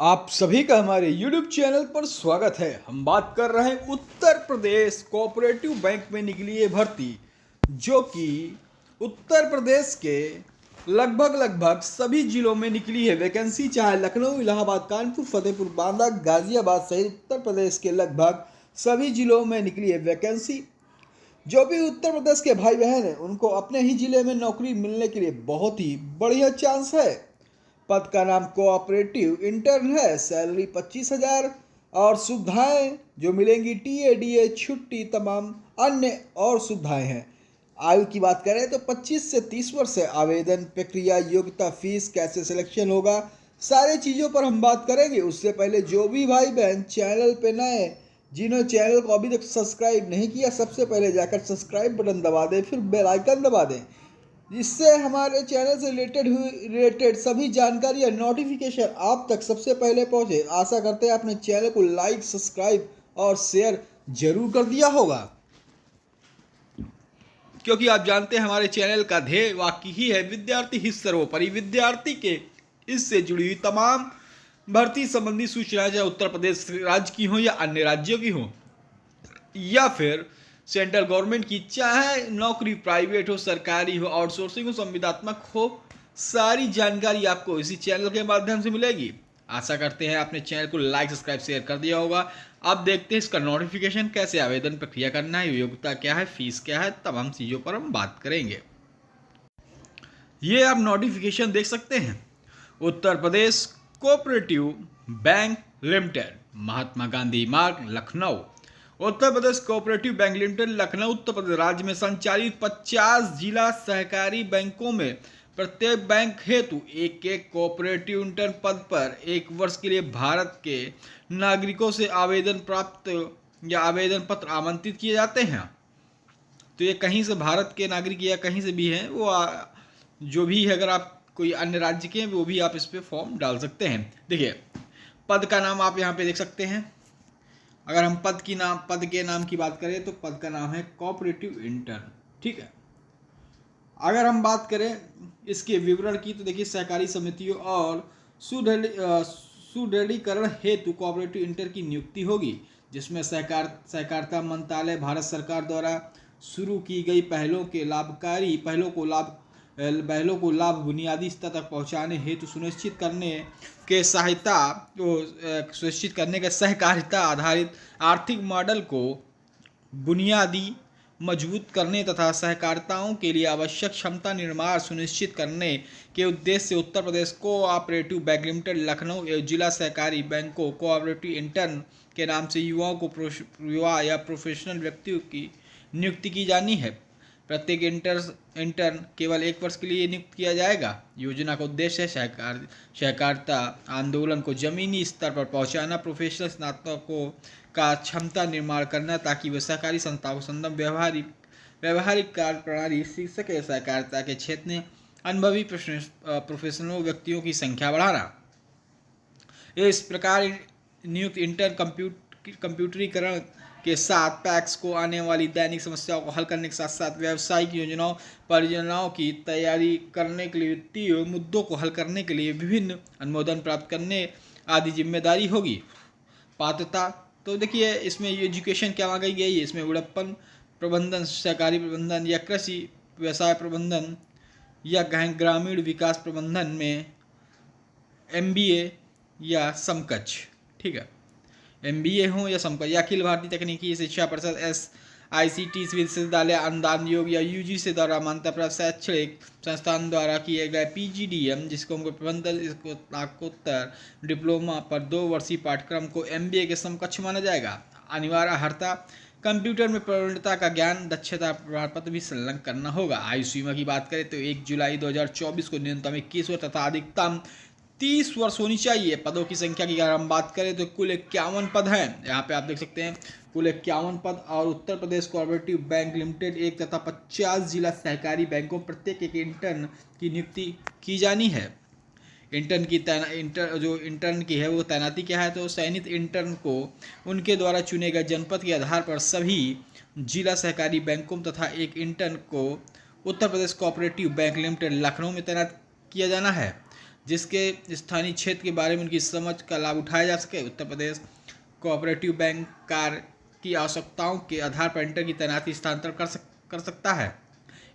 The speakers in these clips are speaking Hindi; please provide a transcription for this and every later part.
आप सभी का हमारे YouTube चैनल पर स्वागत है। हम बात कर रहे हैं उत्तर प्रदेश कोऑपरेटिव बैंक में निकली है भर्ती, जो कि उत्तर प्रदेश के लगभग सभी जिलों में निकली है वैकेंसी। चाहे लखनऊ, इलाहाबाद, कानपुर, फतेहपुर, बांदा, गाजियाबाद सहित उत्तर प्रदेश के लगभग सभी जिलों में निकली है वैकेंसी। जो भी उत्तर प्रदेश के भाई बहन हैं, उनको अपने ही जिले में नौकरी मिलने के लिए बहुत ही बढ़िया चांस है। पद का नाम कोऑपरेटिव इंटर्न है। सैलरी 25,000 और सुविधाएं जो मिलेंगी टीए डीए छुट्टी तमाम अन्य और सुविधाएं हैं। आयु की बात करें तो 25 से 30 वर्ष है। आवेदन प्रक्रिया, योग्यता, फीस, कैसे सिलेक्शन होगा, सारे चीज़ों पर हम बात करेंगे। उससे पहले जो भी भाई बहन चैनल पे नए, जिन्होंने चैनल को अभी तक सब्सक्राइब नहीं किया, सबसे पहले जाकर सब्सक्राइब बटन दबा दें, फिर बेल आइकन दबा दें, जिससे हमारे चैनल से रिलेटेड सभी जानकारी या नोटिफिकेशन आप तक सबसे पहले पहुंचे। आशा करते हैं आपने चैनल को लाइक, सब्सक्राइब और शेयर जरूर कर दिया होगा, क्योंकि आप जानते हैं हमारे चैनल का ध्येय वाक्य ही है विद्यार्थी ही सर्वोपरि। विद्यार्थी के इससे जुड़ी हुई तमाम भर्ती संबंधी सूचनाएं, चाहे उत्तर प्रदेश राज्य की हो या अन्य राज्यों की हो या फिर सेंट्रल गवर्नमेंट की, चाहे नौकरी प्राइवेट हो, सरकारी हो, आउटसोर्सिंग हो, संविदात्मक हो, सारी जानकारी आपको इसी चैनल के माध्यम से मिलेगी। आशा करते हैं आपने चैनल को लाइक, सब्सक्राइब, शेयर कर दिया होगा। अब देखते हैं इसका नोटिफिकेशन कैसे, आवेदन प्रक्रिया करना है, योग्यता क्या है, फीस क्या है, तमाम चीज़ों पर हम बात करेंगे। ये आप नोटिफिकेशन देख सकते हैं। Uttar Pradesh cooperative bank limited, Mahatma Gandhi मार्ग, Lucknow. Uttar Pradesh cooperative bank limited Lucknow Uttar Pradesh राज्य में संचालित 50 जिला सहकारी बैंकों में प्रत्येक बैंक हेतु एक एक कोऑपरेटिव इंटर्न पद पर 1 वर्ष के लिए भारत के नागरिकों से आवेदन प्राप्त या आवेदन पत्र आमंत्रित किए जाते हैं। तो ये कहीं से भारत के नागरिक या कहीं से भी हैं, वो जो भी है, अगर आप कोई अन्य राज्य के हैं वो भी आप इस पर फॉर्म डाल सकते हैं। देखिए, पद का नाम आप यहाँ पे देख सकते हैं। अगर हम पद के नाम की बात करें तो पद का नाम है कोऑपरेटिव इंटर्न। ठीक है। अगर हम बात करें इसके विवरण की तो देखिए, सहकारी समितियों और सुदृढ़ीकरण हेतु कोऑपरेटिव इंटर्न की नियुक्ति होगी, जिसमें सहकारिता मंत्रालय भारत सरकार द्वारा शुरू की गई पहलों को लाभ बुनियादी स्तर तक पहुंचाने हेतु सुनिश्चित करने के सहकारिता आधारित आर्थिक मॉडल को बुनियादी मजबूत करने तथा सहकारिताओं के लिए आवश्यक क्षमता निर्माण सुनिश्चित करने के उद्देश्य से Uttar Pradesh cooperative bank limited Lucknow एवं जिला सहकारी बैंकों कोऑपरेटिव इंटर्न के नाम से युवा या प्रोफेशनल व्यक्तियों की नियुक्ति की जानी है। प्रत्येक इंटर्न केवल 1 वर्ष के लिए नियुक्त किया जाएगा। योजना का उद्देश्य है सहकारिता आंदोलन को जमीनी स्तर पर पहुंचाना, प्रोफेशनल स्नातकों का क्षमता निर्माण करना, ताकि वे सहकारी संस्थाओं को संबंध व्यवहारिक कार्य प्रणाली सीख सके। सहकारिता के क्षेत्र में अनुभवी प्रोफेशनल व्यक्तियों की संख्या बढ़ाना। इस प्रकार नियुक्त इंटर्न कंप्यूटरीकरण के साथ पैक्स को आने वाली दैनिक समस्याओं को हल करने के साथ साथ व्यावसायिक परियोजनाओं की तैयारी करने के लिए, वित्तीय मुद्दों को हल करने के लिए विभिन्न अनुमोदन प्राप्त करने आदि जिम्मेदारी होगी। पात्रता तो देखिए, इसमें एजुकेशन क्या मांगी गई है, इसमें उड़प्पन प्रबंधन, सहकारी प्रबंधन या कृषि व्यवसाय प्रबंधन या ग्रामीण विकास प्रबंधन में MBA या समकक्ष। ठीक है, MBA हो या समकक्ष, या अखिल भारतीय तकनीकी शिक्षा परिषद SICT विश्वविद्यालय अनुदान योग या UGC द्वारा मान्यता प्राप्त शैक्षणिक संस्थान द्वारा किए गए PGDM, जिसको प्रबंधन स्नातकोत्तर डिप्लोमा पर 2 वर्षीय पाठ्यक्रम को MBA के समकक्ष माना जाएगा। अनिवार्य अर्हता कंप्यूटर में प्रवीणता का ज्ञान, दक्षता प्रमाण पत्र भी संलग्न करना होगा। आयु सीमा की बात करें तो 1 जुलाई 2024 को न्यूनतम 21 वर्ष तथा अधिकतम 30 वर्ष होनी चाहिए। पदों की संख्या की अगर हम बात करें तो कुल 51 पद हैं। यहाँ पे आप देख सकते हैं कुल 51 पद, और Uttar Pradesh cooperative bank limited 1 तथा 50 जिला सहकारी बैंकों प्रत्येक एक इंटर्न की नियुक्ति की जानी है। इंटर्न की है वो तैनाती क्या है, तो चयनित इंटर्न को उनके द्वारा चुने गए जनपद के आधार पर सभी जिला सहकारी बैंकों तथा एक इंटर्न को Uttar Pradesh cooperative bank limited Lucknow में तैनात किया जाना है। जिसके स्थानीय क्षेत्र के बारे में उनकी समझ का लाभ उठाया जा सके। उत्तर प्रदेश कोऑपरेटिव बैंक कार्य की आवश्यकताओं के आधार पर इंटर की तैनाती स्थानांतरण कर सकता है।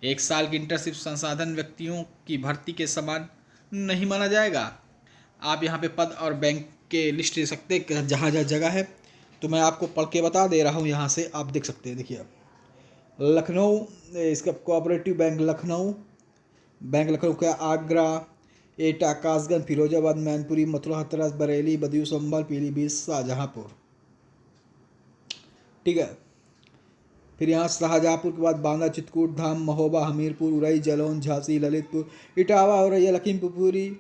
1 साल की इंटर्नशिप संसाधन व्यक्तियों की भर्ती के समान नहीं माना जाएगा। आप यहाँ पे पद और बैंक के लिस्ट दे सकते हैं जहाँ जहाँ जगह है, तो मैं आपको पढ़ के बता दे रहा हूँ। यहाँ से आप देख सकते हैं। देखिए, लखनऊ, इसका cooperative bank Lucknow, bank Lucknow का आगरा, एटा, कासगंज, फिरोजाबाद, मैनपुरी, मथुरा, हाथरस, बरेली, बदायूं, संभल, पीलीभीत, शाहजहाँपुर। ठीक है। फिर यहाँ शाहजहाँपुर के बाद बांदा, चित्रकूट, धाम, महोबा, हमीरपुर, उरई, जालौन, झांसी, ललितपुर, इटावा, औरैया, लखीमपुरी,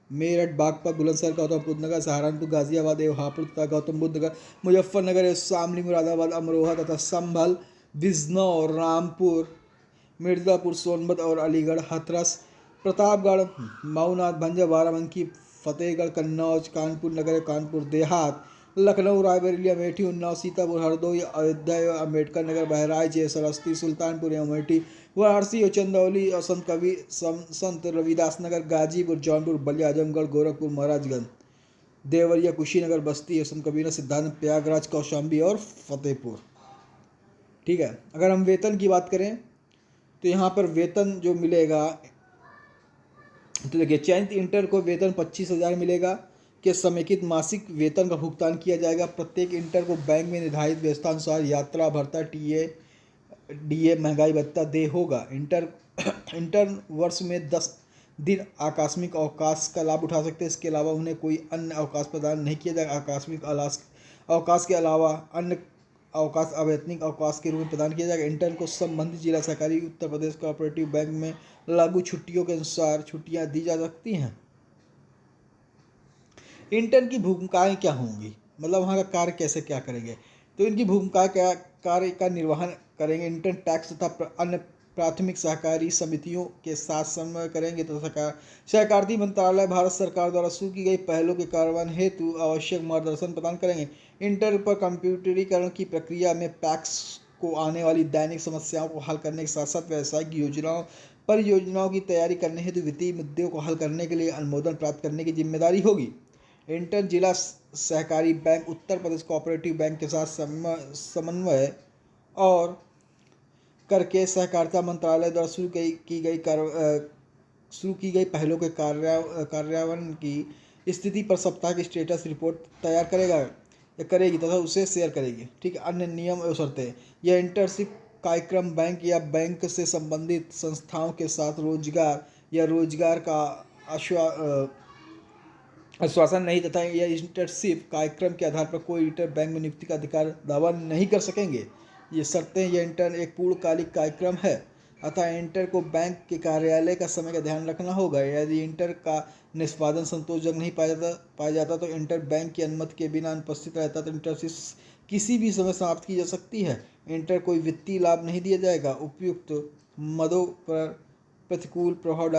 मेरठ, बागपत, बुलंदशहर, गौतमबुद्ध नगर, सहारनपुर, गाजियाबाद एवं हापुड़ तथा गौतम बुद्ध नगर, मुजफ्फरनगर एवं शामली, मुरादाबाद, अमरोहा तथा संभल, बिजनौर, रामपुर, मिर्ज़ापुर, सोनभद्र और अलीगढ़, हाथरस, प्रतापगढ़, मऊनाथ, भंजा, बाराबंकी, फतेहगढ़, कन्नौज, कानपुर नगर, कानपुर देहात, लखनऊ, रायबरेली, अमेठी, उन्नाव, सीतापुर, हरदोई, अयोध्या, अम्बेडकर नगर, बहराइच, सरस्वती, सुल्तानपुर, अमेठी, वाराणसी, चंदौली और संत रविदास नगर, गाजीपुर, जौनपुर, बलिया, आजमगढ़, गोरखपुर, महाराजगंज, देवरिया, कुशीनगर, बस्ती, संत कबीर, सिद्धांत, प्रयागराज, कौशाम्बी और फतेहपुर। ठीक है। अगर हम वेतन की बात करें तो यहाँ पर वेतन जो मिलेगा, तो देखिए, चयनित इंटर को वेतन 25,000 मिलेगा के समेकित मासिक वेतन का भुगतान किया जाएगा। प्रत्येक इंटर को बैंक में निर्धारित व्यवस्था अनुसार यात्रा भत्ता, डीए, महंगाई भत्ता दे होगा। इंटर्न वर्ष में 10 दिन आकस्मिक अवकाश का लाभ उठा सकते हैं। इसके अलावा उन्हें कोई अन्य अवकाश प्रदान नहीं किया जाएगा। आकस्मिक अवकाश के अलावा अन्य अवकाश अवैतनिक अवकाश के रूप में प्रदान किया जाएगा। इंटर्न को संबंधित जिला सहकारी उत्तर प्रदेश कोऑपरेटिव बैंक में लागू छुट्टियों के अनुसार छुट्टियां दी जा सकती हैं। इंटर्न की भूमिकाएं क्या होंगी, मतलब वहाँ का कार्य कैसे क्या करेंगे, तो इनकी भूमिका क्या, कार्य का निर्वहन करेंगे। इंटर्न टैक्स तथा अन्य प्राथमिक सहकारी समितियों के साथ समन्वय करेंगे तथा सहकारिता मंत्रालय भारत सरकार द्वारा शुरू की गई पहलों के कार्यान्वयन हेतु आवश्यक मार्गदर्शन प्रदान करेंगे। इंटर्न पर कंप्यूटरीकरण की प्रक्रिया में पैक्स को आने वाली दैनिक समस्याओं को हल करने के साथ साथ व्यावसायिक परियोजनाओं की तैयारी करने हेतु वित्तीय मुद्दों को हल करने के लिए अनुमोदन प्राप्त करने की जिम्मेदारी होगी। इंटर्न जिला सहकारी bank Uttar Pradesh cooperative bank के साथ समन्वय और करके सहकारिता मंत्रालय द्वारा शुरू की गई पहलों के कार्यान्वयन की स्थिति पर सप्ताह की स्टेटस रिपोर्ट तैयार करेगी तथा उसे शेयर करेगी। ठीक है। अन्य नियम और शर्तें, यह इंटर्नशिप कार्यक्रम बैंक या बैंक से संबंधित संस्थाओं के साथ रोजगार का आश्वासन नहीं तथा यह इंटर्नशिप कार्यक्रम के आधार पर कोई इंटर्न बैंक में नियुक्ति का अधिकार दावा नहीं कर सकेंगे। ये शर्तें, यह इंटर्न एक पूर्णकालिक कार्यक्रम है अतः इंटर्न को बैंक के कार्यालय का समय का ध्यान रखना होगा। यदि इंटर्न का निष्पादन संतोषजनक नहीं पाया जाता तो इंटर्न बैंक की अनुमति के बिना अनुपस्थित रहता तो इंटर्नशिप किसी भी समय समाप्त की जा सकती है। इंटर्न कोई वित्तीय लाभ नहीं दिया जाएगा। उपयुक्त मदों पर प्रतिकूल प्रभाव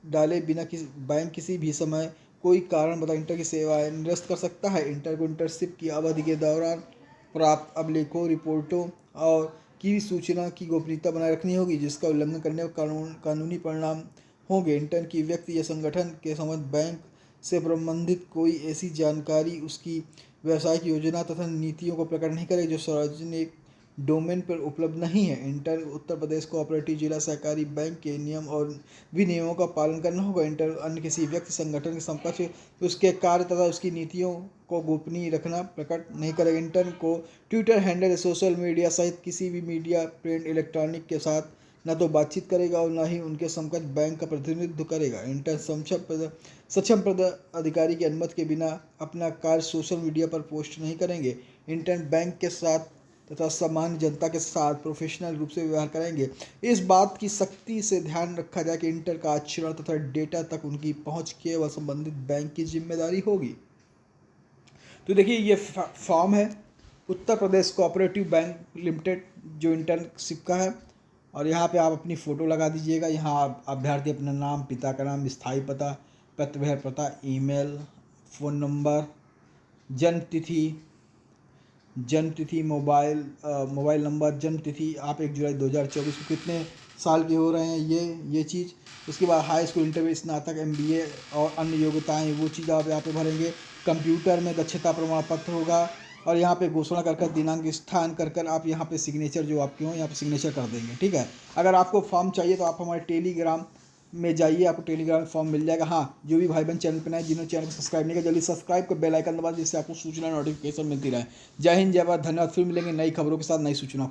डाले बिना बैंक किसी भी समय कोई कारण बता इंटर की सेवाएं निरस्त कर सकता है। इंटर को इंटर्नशिप की अवधि के दौरान प्राप्त अभिलेखों, रिपोर्टों और की सूचना की गोपनीयता बनाए रखनी होगी, जिसका उल्लंघन करने पर कानूनी परिणाम होंगे। इंटर्न की व्यक्ति या संगठन के संबंध बैंक से संबंधित कोई ऐसी जानकारी उसकी व्यावसायिक योजना तथा नीतियों को प्रकट नहीं करेगी जो सार्वजनिक डोमेन पर उपलब्ध नहीं है। इंटर्न उत्तर प्रदेश कोऑपरेटिव जिला सहकारी बैंक के नियम और विनियमों का पालन करना होगा। इंटर्न अन्य किसी व्यक्ति संगठन के समकक्ष उसके कार्य तथा उसकी नीतियों को गोपनीय रखना प्रकट नहीं करेगा। इंटर्न को ट्विटर हैंडल, सोशल मीडिया सहित किसी भी मीडिया, प्रिंट, इलेक्ट्रॉनिक के साथ न तो बातचीत करेगा और न ही उनके समकक्ष बैंक का प्रतिनिधित्व करेगा। इंटर्न सक्षम अधिकारी की अनुमति के बिना अपना कार्य सोशल मीडिया पर पोस्ट नहीं करेंगे। इंटर्न बैंक के साथ तथा सामान्य जनता के साथ प्रोफेशनल रूप से व्यवहार करेंगे। इस बात की सख्ती से ध्यान रखा जाए कि इंटर का आचरण तथा डेटा तक उनकी पहुंच केवल संबंधित बैंक की जिम्मेदारी होगी। तो देखिए, ये फॉर्म है Uttar Pradesh cooperative bank limited जो इंटर्नशिप का है, और यहाँ पे आप अपनी फ़ोटो लगा दीजिएगा। यहाँ आप अभ्यर्थी अपना नाम, पिता का नाम, स्थायी पता, पता, ईमेल, फ़ोन नंबर, जन्म तिथि, मोबाइल नंबर, जन्म तिथि, आप 1 जुलाई 2024 को कितने साल के हो रहे हैं ये चीज़। उसके बाद हाई स्कूल, इंटरमीडिएट, स्नातक, MBA और अन्य योग्यताएं, वो चीज़ आप यहाँ पे भरेंगे। कंप्यूटर में दक्षता प्रमाण पत्र होगा और यहाँ पे घोषणा कर दिनांक स्थान कर आप यहाँ पे सिग्नेचर जो आपके हों यहाँ पे सिग्नेचर कर देंगे, ठीक है। अगर आपको फॉर्म चाहिए तो आप हमारे टेलीग्राम में जाइए, आपको टेलीग्राम में फॉर्म मिल जाएगा। हाँ, जो भी भाई बहन चैनल पर नए, जिन्होंने चैनल को सब्सक्राइब नहीं किया, जल्दी सब्सक्राइब कर बेल आइकन दबा, जिससे आपको सूचना नोटिफिकेशन मिलती रहे। जय हिंद, जय भारत, धन्यवाद। फिर मिलेंगे नई खबरों के साथ, नई सूचना।